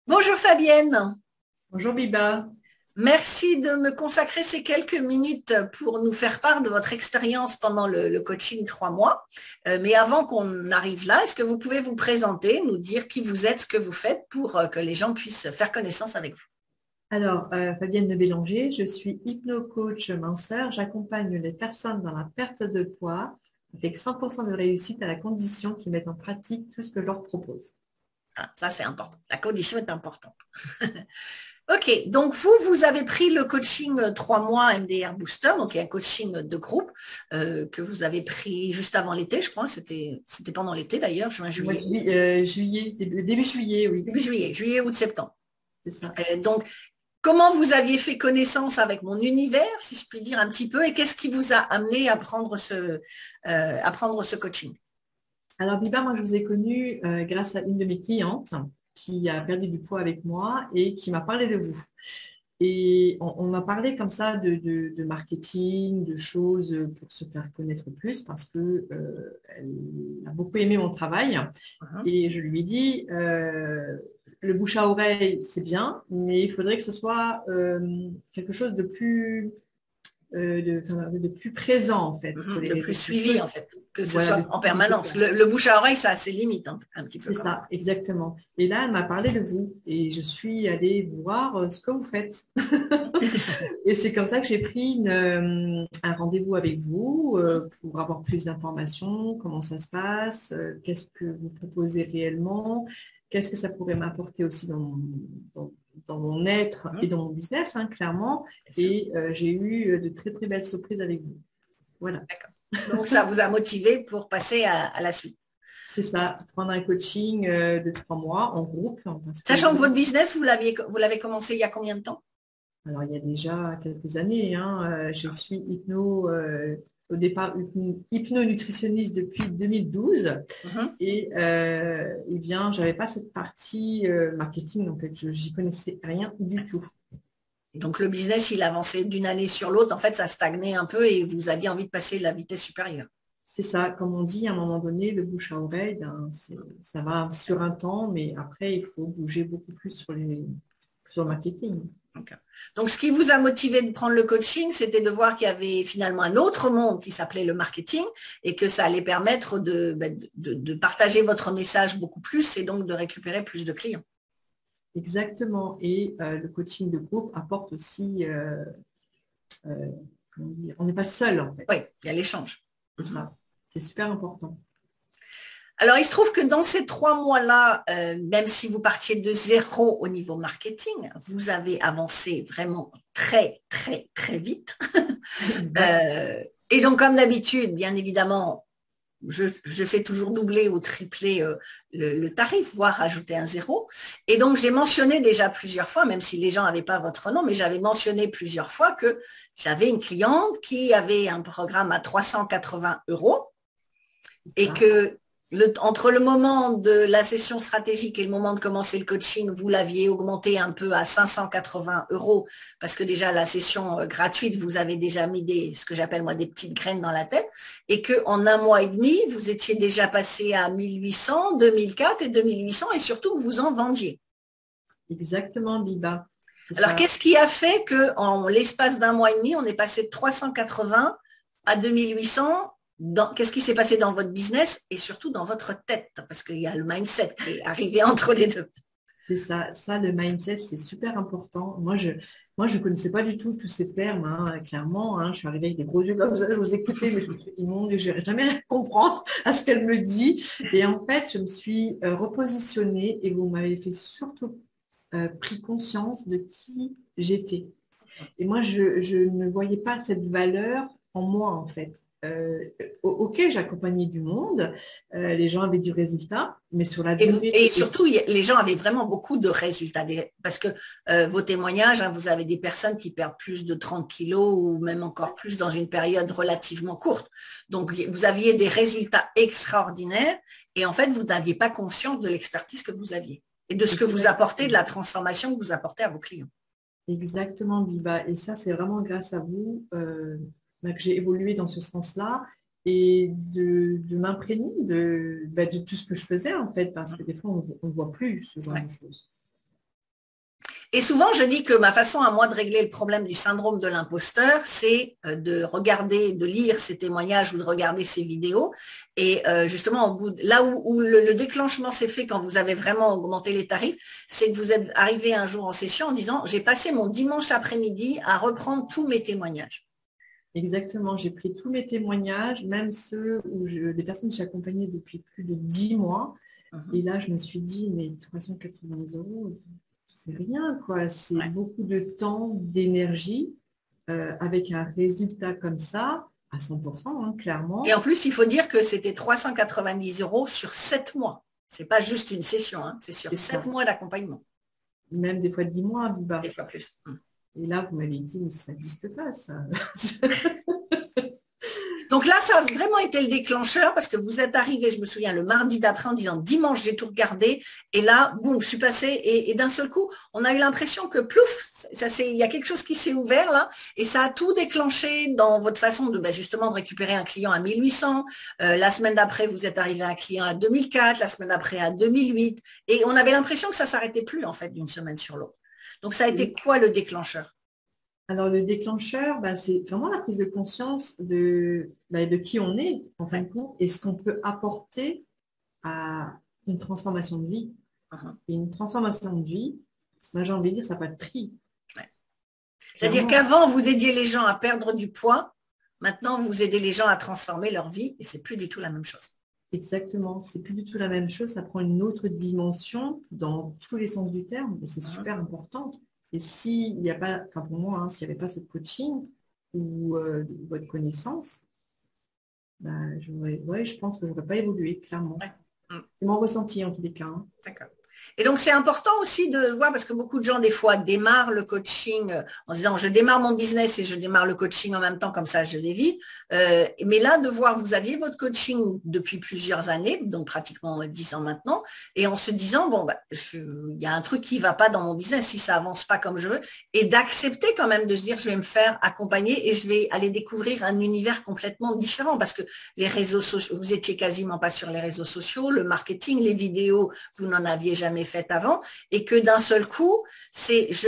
Bonjour Fabienne, Bonjour Biba. merci de me consacrer ces quelques minutes pour nous faire part de votre expérience pendant le coaching 3 mois. Mais avant qu'on arrive là, est-ce que vous pouvez vous présenter, nous dire qui vous êtes, ce que vous faites pour que les gens puissent faire connaissance avec vous? Alors, Fabienne de Bélanger, je suis hypno-coach minceur. J'accompagne les personnes dans la perte de poids avec 100% de réussite à la condition qu'ils mettent en pratique tout ce que je leur propose. Ah, ça, c'est important. La condition est importante. Ok, donc vous avez pris le coaching 3 mois MDR Booster, donc il y a un coaching de groupe que vous avez pris juste avant l'été, je crois. C'était pendant l'été d'ailleurs, juin, Le mois de juillet, juillet, début juillet, oui, début juillet, juillet, août, septembre. c'est ça. Donc, comment vous aviez fait connaissance avec mon univers, si je puis dire un petit peu, et qu'est-ce qui vous a amené à prendre ce coaching? Alors Biba, moi je vous ai connue grâce à une de mes clientes qui a perdu du poids avec moi et qui m'a parlé de vous. Et on m'a parlé comme ça de marketing, de choses pour se faire connaître plus parce que elle a beaucoup aimé mon travail. Mhm. Et je lui ai dit, le bouche à oreille, c'est bien, mais il faudrait que ce soit quelque chose de plus présent en fait sur les De plus réseaux suivi, sociaux. en fait, que ce Voilà, de soit en plus permanence. Le bouche à oreille, ça a ses limites, hein, un petit peu c'est quand même. ça, exactement. Et là, elle m'a parlé de vous et je suis allée voir ce que vous faites. Et c'est comme ça que j'ai pris un rendez-vous avec vous pour avoir plus d'informations, comment ça se passe, qu'est-ce que vous proposez réellement, qu'est-ce que ça pourrait m'apporter aussi dans, dans mon être et Mhm. dans mon business, hein, clairement. Bien sûr. Et j'ai eu de très, très belles surprises avec vous. Voilà. D'accord. Donc, ça vous a motivé pour passer à la suite. C'est ça, prendre un coaching de 3 mois en groupe, hein, parce que Sachant que votre business, vous l'avez commencé il y a combien de temps? alors, il y a déjà quelques années, hein, je suis au départ hypno-nutritionniste depuis 2012 Mhm. et eh bien, j'avais pas cette partie marketing, en fait, j'y connaissais rien du tout. Donc, le business, il avançait d'une année sur l'autre. En fait, ça stagnait un peu et vous aviez envie de passer la vitesse supérieure. C'est ça, comme on dit, à un moment donné, le bouche à oreille, ben, ça va sur un temps, mais après, il faut bouger beaucoup plus sur le marketing. Donc, ce qui vous a motivé de prendre le coaching, c'était de voir qu'il y avait finalement un autre monde qui s'appelait le marketing et que ça allait permettre de partager votre message beaucoup plus et donc de récupérer plus de clients. Exactement. Et le coaching de groupe apporte aussi, euh, comment dire, on n'est pas seul, en Oui, fait. il y a l'échange. C'est Mhm. ça. C'est super important. Alors, il se trouve que dans ces 3 mois-là, même si vous partiez de zéro au niveau marketing, vous avez avancé vraiment très, très, très vite. Exact. Euh, et donc, comme d'habitude, bien évidemment, je fais toujours doubler ou tripler le tarif, voire rajouter un zéro. Et donc, j'ai mentionné déjà plusieurs fois, même si les gens n'avaient pas votre nom, mais j'avais mentionné plusieurs fois que j'avais une cliente qui avait un programme à 380 euros C'est et ça. que entre le moment de la session stratégique et le moment de commencer le coaching, vous l'aviez augmenté un peu à 580 euros parce que déjà la session gratuite, vous avez déjà mis ce que j'appelle moi des petites graines dans la tête et qu'en un mois et demi, vous étiez déjà passé à 1800, 2004 et 2800 et surtout que vous en vendiez. Exactement, Biba. C'est Alors, ça. qu'est-ce qui a fait qu'en l'espace d'un mois et demi, on est passé de 380 à 2800? Qu'est-ce qui s'est passé dans votre business et surtout dans votre tête? Parce qu'il y a le mindset qui est arrivé entre les deux. C'est ça. Ça, le mindset, c'est super important. Moi, je connaissais pas du tout tous ces termes, hein, clairement. Hein. Je suis arrivée avec des gros yeux comme ça, je vous écoutais, mais je me suis dit, mon Dieu, je n'arrive jamais à comprendre à ce qu'elle me dit. Et en fait, je me suis repositionnée et vous m'avez fait surtout pris conscience de qui j'étais. Et moi, je ne voyais pas cette valeur en moi, en fait. Ok, j'accompagnais du monde, les gens avaient du résultat, mais sur la durée, Et surtout, les gens avaient vraiment beaucoup de résultats. Parce que vos témoignages, hein, vous avez des personnes qui perdent plus de 30 kilos ou même encore plus dans une période relativement courte. Donc, vous aviez des résultats extraordinaires et en fait, vous n'aviez pas conscience de l'expertise que vous aviez et de ce que vous apportez, de exactement, la transformation que vous apportez à vos clients. exactement, Biba. Et ça, c'est vraiment grâce à vous bah, que j'ai évolué dans ce sens-là et de m'imprégner de tout ce que je faisais, en fait, parce que des fois, on ne voit plus ce genre Ouais. de choses. Et souvent, je dis que ma façon à moi de régler le problème du syndrome de l'imposteur, c'est de regarder, de lire ces témoignages ou de regarder ces vidéos. Et justement, là où le déclenchement s'est fait quand vous avez vraiment augmenté les tarifs, c'est que vous êtes arrivé un jour en session en disant, j'ai passé mon dimanche après-midi à reprendre tous mes témoignages. Exactement, j'ai pris tous mes témoignages, même ceux où des personnes que j'ai accompagnées depuis plus de 10 mois. Et là, je me suis dit, mais 380 €, c'est rien, quoi. C'est beaucoup de temps, d'énergie, avec un résultat comme ça, à 100%, hein, clairement. Et en plus, il faut dire que c'était 390 € sur 7 mois. Ce n'est pas juste une session, hein, c'est sur 7 mois d'accompagnement. Même des fois 10 mois, Biba. Des fois plus. Et là, vous m'avez dit, mais ça n'existe pas, ça. Donc là, ça a vraiment été le déclencheur parce que vous êtes arrivé, je me souviens, le mardi d'après en disant dimanche, j'ai tout regardé. Et là, boum, je suis passée et d'un seul coup, on a eu l'impression que plouf, il y a quelque chose qui s'est ouvert là et ça a tout déclenché dans votre façon de justement de récupérer un client à 1800. La semaine d'après, vous êtes arrivé à un client à 2004, la semaine d'après à 2008. Et on avait l'impression que ça ne s'arrêtait plus en fait d'une semaine sur l'autre. Donc ça a été quoi le déclencheur? Alors, le déclencheur, c'est vraiment la prise de conscience de qui on est, en fin de compte, et ce qu'on peut apporter à une transformation de vie. Et une transformation de vie, j'ai envie de dire, ça n'a pas de prix. C'est-à-dire qu'avant, vous aidiez les gens à perdre du poids. Maintenant, vous aidez les gens à transformer leur vie et c'est plus du tout la même chose. Exactement, c'est plus du tout la même chose. Ça prend une autre dimension dans tous les sens du terme et c'est super important. Et s'il n'y a pas, pour moi, s'il n'y avait pas ce coaching ou votre connaissance, je pense que je n'aurais pas évolué, clairement. C'est mon ressenti en tous les cas. D'accord. Et donc, c'est important aussi de voir, parce que beaucoup de gens, des fois, démarrent le coaching en se disant, je démarre mon business et je démarre le coaching en même temps, comme ça, je l'évite. Mais là, de voir, vous aviez votre coaching depuis plusieurs années, donc pratiquement 10 ans maintenant, et en se disant, bon, il y a un truc qui ne va pas dans mon business si ça avance pas comme je veux, et d'accepter quand même de se dire, je vais me faire accompagner et je vais aller découvrir un univers complètement différent, parce que les réseaux sociaux, vous étiez quasiment pas sur les réseaux sociaux, le marketing, les vidéos, vous n'en aviez jamais fait avant et que d'un seul coup,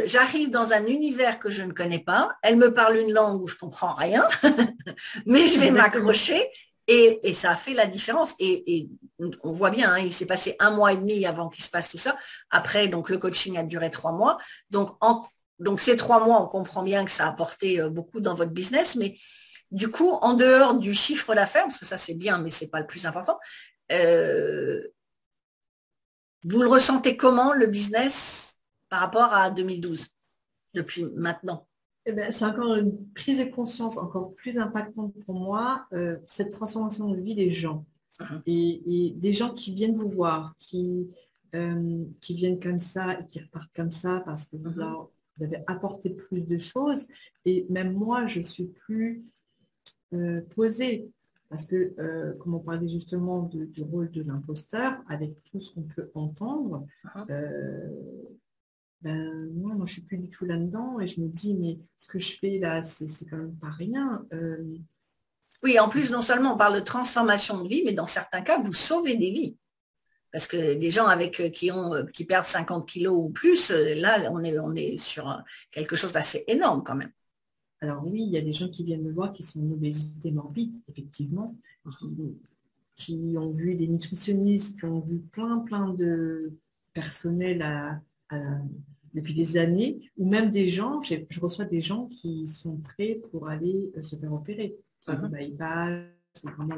j'arrive dans un univers que je ne connais pas, elle me parle une langue où je comprends rien, mais je vais m'accrocher et ça a fait la différence. Et on voit bien, il s'est passé 1 mois et demi avant qu'il se passe tout ça. Après, donc le coaching a duré 3 mois. Donc ces 3 mois, on comprend bien que ça a apporté beaucoup dans votre business, mais du coup, en dehors du chiffre d'affaires, parce que ça c'est bien, mais c'est pas le plus important, vous le ressentez comment, le business, par rapport à 2012, depuis maintenant? C'est encore une prise de conscience encore plus impactante pour moi, cette transformation de vie des gens. Et des gens qui viennent vous voir, qui viennent comme ça et qui repartent comme ça parce que vous avez apporté plus de choses. Et même moi, je suis plus posée. Parce que, comme on parlait justement du rôle de l'imposteur, avec tout ce qu'on peut entendre, moi, je ne suis plus du tout là-dedans et je me dis, mais ce que je fais là, c'est quand même pas rien. Oui, en plus, non seulement on parle de transformation de vie, mais dans certains cas, vous sauvez des vies. Parce que des gens qui perdent 50 kilos ou plus, là, on est sur quelque chose d'assez énorme quand même. Alors oui, il y a des gens qui viennent me voir qui sont en obésité morbide, effectivement, qui ont vu des nutritionnistes, qui ont vu plein de personnel depuis des années, ou même des gens, je reçois des gens qui sont prêts pour aller se faire opérer, soit du bypass, soit vraiment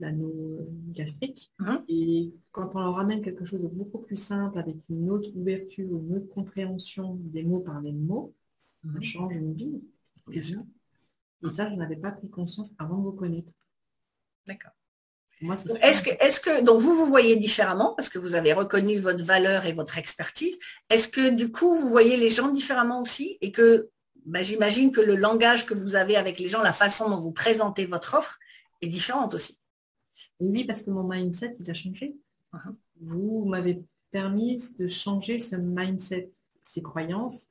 l'anneau gastrique. Et quand on leur amène quelque chose de beaucoup plus simple, avec une autre ouverture, une autre compréhension des mots par les mots, ça change une vie. Bien sûr. Et ça, je n'avais pas pris conscience avant de vous connaître. D'accord. Est-ce que donc vous voyez différemment parce que vous avez reconnu votre valeur et votre expertise. Est-ce que du coup vous voyez les gens différemment aussi et que j'imagine que le langage que vous avez avec les gens, la façon dont vous présentez votre offre est différente aussi. Oui, parce que mon mindset il a changé. Vous m'avez permis de changer ce mindset, ces croyances,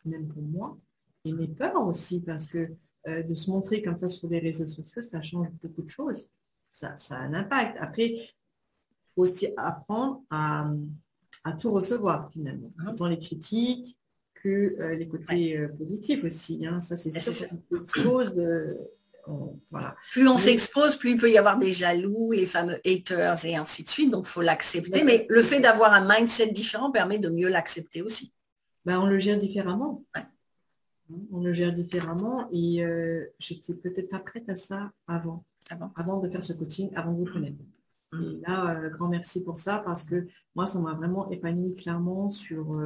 même pour moi, et mes peurs aussi, parce que de se montrer comme ça sur les réseaux sociaux, ça change beaucoup de choses. Ça a un impact. Après, il faut aussi apprendre à à tout recevoir finalement, autant les critiques que les côtés positifs aussi. Hein. Ça, c'est sûr, sûr. qu'on expose. Voilà. Plus on s'expose, plus il peut y avoir des jaloux, les fameux haters et ainsi de suite. Donc, il faut l'accepter. Mais le fait d'avoir un mindset différent permet de mieux l'accepter aussi. Ben, on le gère différemment. Ouais. On le gère différemment et j'étais peut-être pas prête à ça avant de faire ce coaching, avant de vous connaître. Et là, grand merci pour ça parce que moi, ça m'a vraiment épanoui clairement sur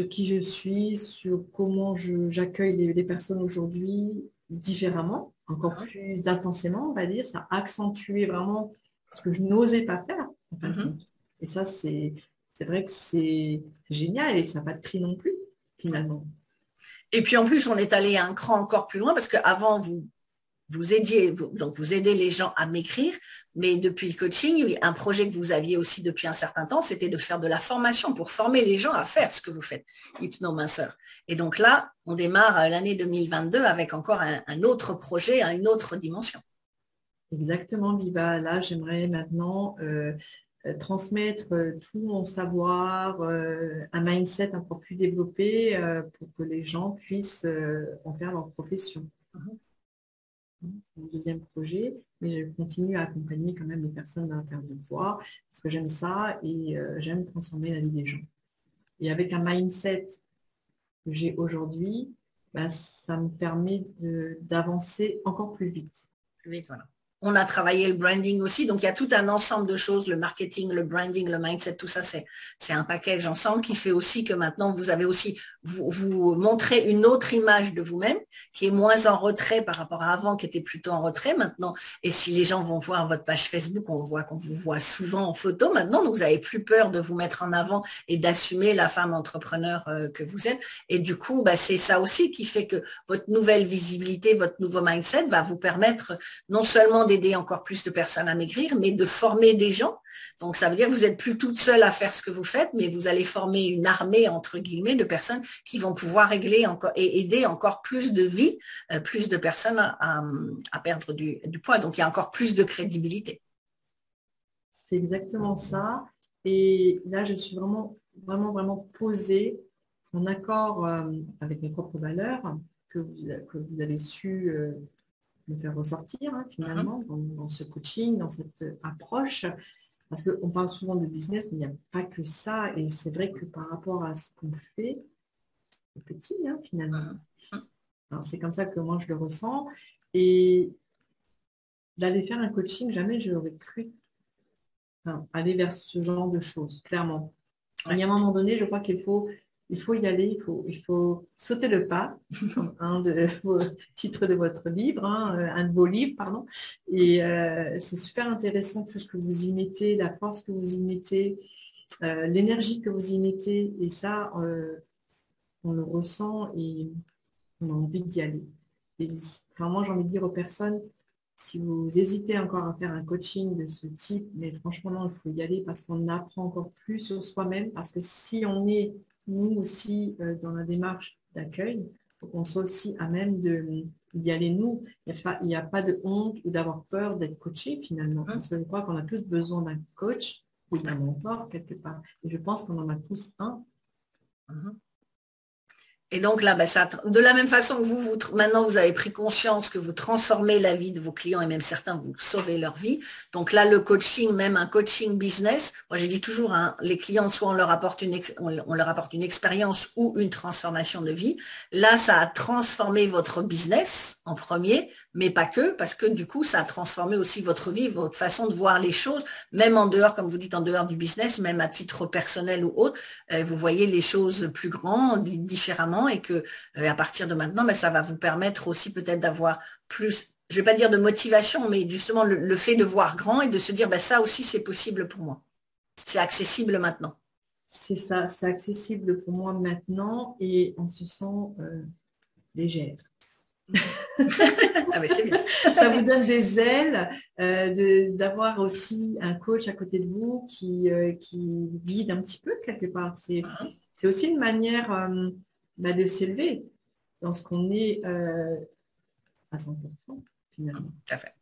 qui je suis, sur comment j'accueille les personnes aujourd'hui différemment, encore plus intensément, on va dire. Ça a accentué vraiment ce que je n'osais pas faire, en fin de compte. Et ça, c'est vrai que c'est génial et ça n'a pas de prix non plus, finalement. Et puis en plus, on est allé un cran encore plus loin parce qu'avant, vous aidez les gens à m'écrire, mais depuis le coaching, un projet que vous aviez aussi depuis un certain temps, c'était de faire de la formation pour former les gens à faire ce que vous faites, hypnominceur. Et donc là, on démarre l'année 2022 avec encore un autre projet à une autre dimension. Exactement, Viva. Là, j'aimerais maintenant transmettre tout mon savoir, un mindset encore plus développé pour que les gens puissent en faire leur profession. C'est mon deuxième projet, mais je continue à accompagner quand même les personnes dans la perte de poids parce que j'aime ça et j'aime transformer la vie des gens. Et avec un mindset que j'ai aujourd'hui, ben, ça me permet d'avancer encore plus vite. Plus vite, voilà. On a travaillé le branding aussi, donc il y a tout un ensemble de choses, le marketing, le branding, le mindset, tout ça, c'est un package ensemble qui fait aussi que maintenant, vous avez aussi, vous montrez une autre image de vous-même qui est moins en retrait par rapport à avant, qui était plutôt en retrait maintenant. Et si les gens vont voir votre page Facebook, on voit qu'on vous voit souvent en photo maintenant, donc vous n'avez plus peur de vous mettre en avant et d'assumer la femme entrepreneur que vous êtes. Et du coup, bah, c'est ça aussi qui fait que votre nouvelle visibilité, votre nouveau mindset va vous permettre non seulement d'aider encore plus de personnes à maigrir, mais de former des gens. Donc, ça veut dire que vous n'êtes plus toute seule à faire ce que vous faites, mais vous allez former une armée, entre guillemets, de personnes qui vont pouvoir régler encore et aider encore plus de vies, plus de personnes à perdre du poids. Donc, il y a encore plus de crédibilité. C'est exactement ça. Et là, je suis vraiment, vraiment, vraiment posée en accord avec mes propres valeurs que vous avez su me faire ressortir finalement dans ce coaching, dans cette approche. Parce qu'on parle souvent de business, mais il n'y a pas que ça. Et c'est vrai que par rapport à ce qu'on fait, c'est petit finalement. C'est comme ça que moi je le ressens. Et d'aller faire un coaching, jamais je l'aurais cru aller vers ce genre de choses, clairement. Il y a un moment donné, je crois qu'il faut y aller, il faut sauter le pas, comme un de vos titres de votre livre, un de vos livres, pardon. Et c'est super intéressant tout ce que vous y mettez, la force que vous y mettez, l'énergie que vous y mettez. Et ça, on le ressent et on a envie d'y aller. Et moi, j'ai envie de dire aux personnes, si vous hésitez encore à faire un coaching de ce type, mais franchement, il faut y aller parce qu'on apprend encore plus sur soi-même. Parce que si on est, nous aussi, dans la démarche d'accueil, il faut qu'on soit aussi à même d'y aller nous. Il n'y a pas de honte ou d'avoir peur d'être coaché finalement. Parce que je crois qu'on a tous besoin d'un coach ou d'un mentor quelque part. Et je pense qu'on en a tous un. Et donc là, de la même façon que maintenant, vous avez pris conscience que vous transformez la vie de vos clients et même certains, vous sauvez leur vie. Donc là, le coaching, même un coaching business, moi j'ai dit toujours, les clients, soit on leur apporte une expérience ou une transformation de vie. Là, ça a transformé votre business en premier, mais pas que, parce que du coup, ça a transformé aussi votre vie, votre façon de voir les choses, même en dehors, comme vous dites, en dehors du business, même à titre personnel ou autre, vous voyez les choses plus grandes, différemment, et que à partir de maintenant, ça va vous permettre aussi peut-être d'avoir plus, je ne vais pas dire de motivation, mais justement le fait de voir grand et de se dire, ça aussi, c'est possible pour moi. C'est accessible maintenant. C'est ça, c'est accessible pour moi maintenant et on se sent légère. Ah, c'est bien. Ça vous donne des ailes d'avoir aussi un coach à côté de vous qui guide un petit peu quelque part. C'est aussi une manière de s'élever dans ce qu'on est à 100% finalement. Tout à fait.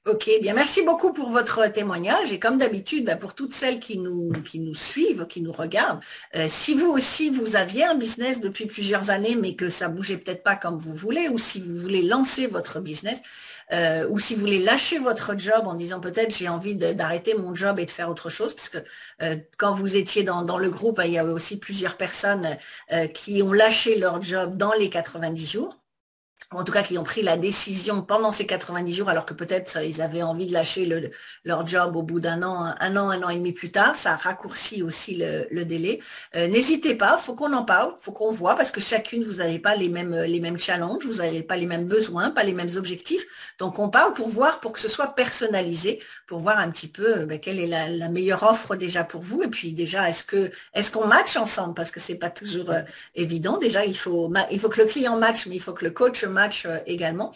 Ok, bien, merci beaucoup pour votre témoignage et comme d'habitude, bah, pour toutes celles qui nous suivent, qui nous regardent, si vous aussi vous aviez un business depuis plusieurs années mais que ça bougeait peut-être pas comme vous voulez ou si vous voulez lancer votre business ou si vous voulez lâcher votre job en disant peut-être j'ai envie d'arrêter mon job et de faire autre chose parce que quand vous étiez dans le groupe, il y avait aussi plusieurs personnes qui ont lâché leur job dans les 90 jours. En tout cas qui ont pris la décision pendant ces 90 jours, alors que peut-être ils avaient envie de lâcher leur job au bout un an et demi plus tard. Ça raccourcit aussi le délai. N'hésitez pas, faut qu'on en parle, faut qu'on voit, parce que chacune, vous n'avez pas les mêmes challenges, vous n'avez pas les mêmes besoins, pas les mêmes objectifs. Donc on parle pour voir, pour que ce soit personnalisé, pour voir un petit peu quelle est la meilleure offre déjà pour vous. Et puis déjà, est-ce qu'on match ensemble? Parce que c'est pas toujours évident. Déjà, il faut que le client match, mais il faut que le coach match également.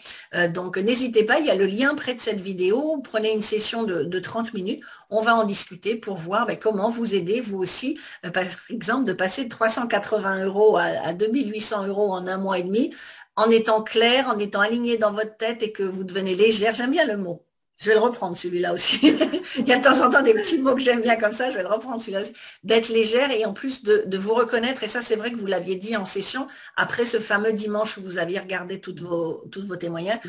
Donc, n'hésitez pas, il y a le lien près de cette vidéo. Prenez une session de 30 minutes. On va en discuter pour voir comment vous aider, vous aussi, par exemple, de passer de 380 euros à 2800 euros en un mois et demi, en étant clair, en étant aligné dans votre tête et que vous devenez légère. J'aime bien le mot. Je vais le reprendre celui-là aussi. Il y a de temps en temps des petits mots que j'aime bien comme ça, je vais le reprendre celui-là aussi. D'être légère et en plus de vous reconnaître, et ça c'est vrai que vous l'aviez dit en session, après ce fameux dimanche où vous aviez regardé toutes vos témoignages,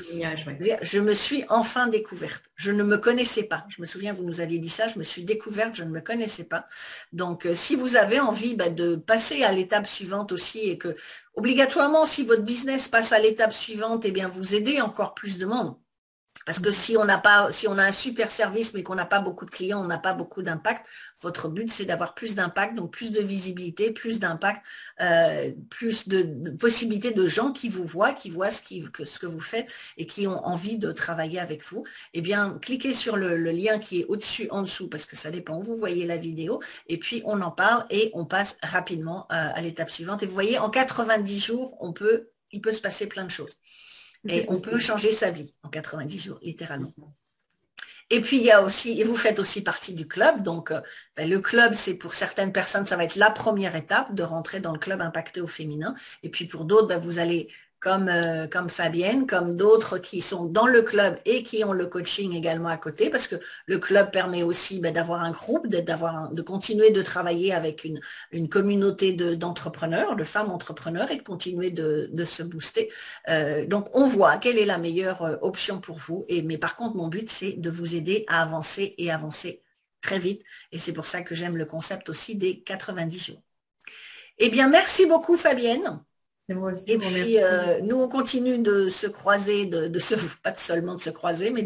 je me suis enfin découverte. Je ne me connaissais pas. Je me souviens, vous nous aviez dit ça, je me suis découverte, je ne me connaissais pas. Donc si vous avez envie de passer à l'étape suivante aussi et que obligatoirement, si votre business passe à l'étape suivante, eh bien vous aidez encore plus de monde. Parce que si on a un super service mais qu'on n'a pas beaucoup de clients, on n'a pas beaucoup d'impact, votre but c'est d'avoir plus d'impact, donc plus de visibilité, plus d'impact, plus de possibilités de gens qui vous voient, qui voient ce que vous faites et qui ont envie de travailler avec vous. Eh bien, cliquez sur le lien qui est au-dessus, en dessous, parce que ça dépend où vous voyez la vidéo, et puis on en parle et on passe rapidement à l'étape suivante. Et vous voyez, en 90 jours, il peut se passer plein de choses. Et on peut changer sa vie en 90 jours, littéralement. Et puis, il y a aussi, et vous faites aussi partie du club. Donc, le club, c'est pour certaines personnes, ça va être la première étape de rentrer dans le club impacté au féminin. Et puis, pour d'autres, vous allez, comme Fabienne, comme d'autres qui sont dans le club et qui ont le coaching également à côté, parce que le club permet aussi d'avoir un groupe, de continuer de travailler avec une communauté d'entrepreneurs, de femmes entrepreneurs et de continuer de se booster. Donc, on voit quelle est la meilleure option pour vous. Mais par contre, mon but, c'est de vous aider à avancer et avancer très vite. Et c'est pour ça que j'aime le concept aussi des 90 jours. Eh bien, merci beaucoup, Fabienne. Et puis, nous, on continue de se croiser, pas seulement de se croiser, mais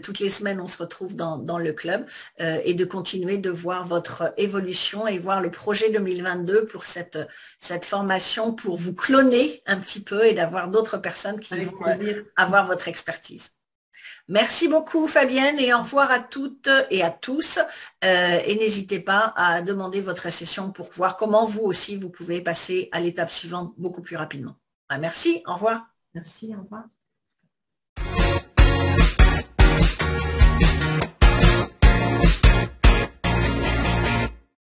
toutes les semaines, on se retrouve dans le club et de continuer de voir votre évolution et voir le projet 2022 pour cette formation, pour vous cloner un petit peu et d'avoir d'autres personnes qui vont avoir votre expertise. Merci beaucoup Fabienne et au revoir à toutes et à tous. Et n'hésitez pas à demander votre session pour voir comment vous aussi vous pouvez passer à l'étape suivante beaucoup plus rapidement. Merci, au revoir. Merci, au revoir.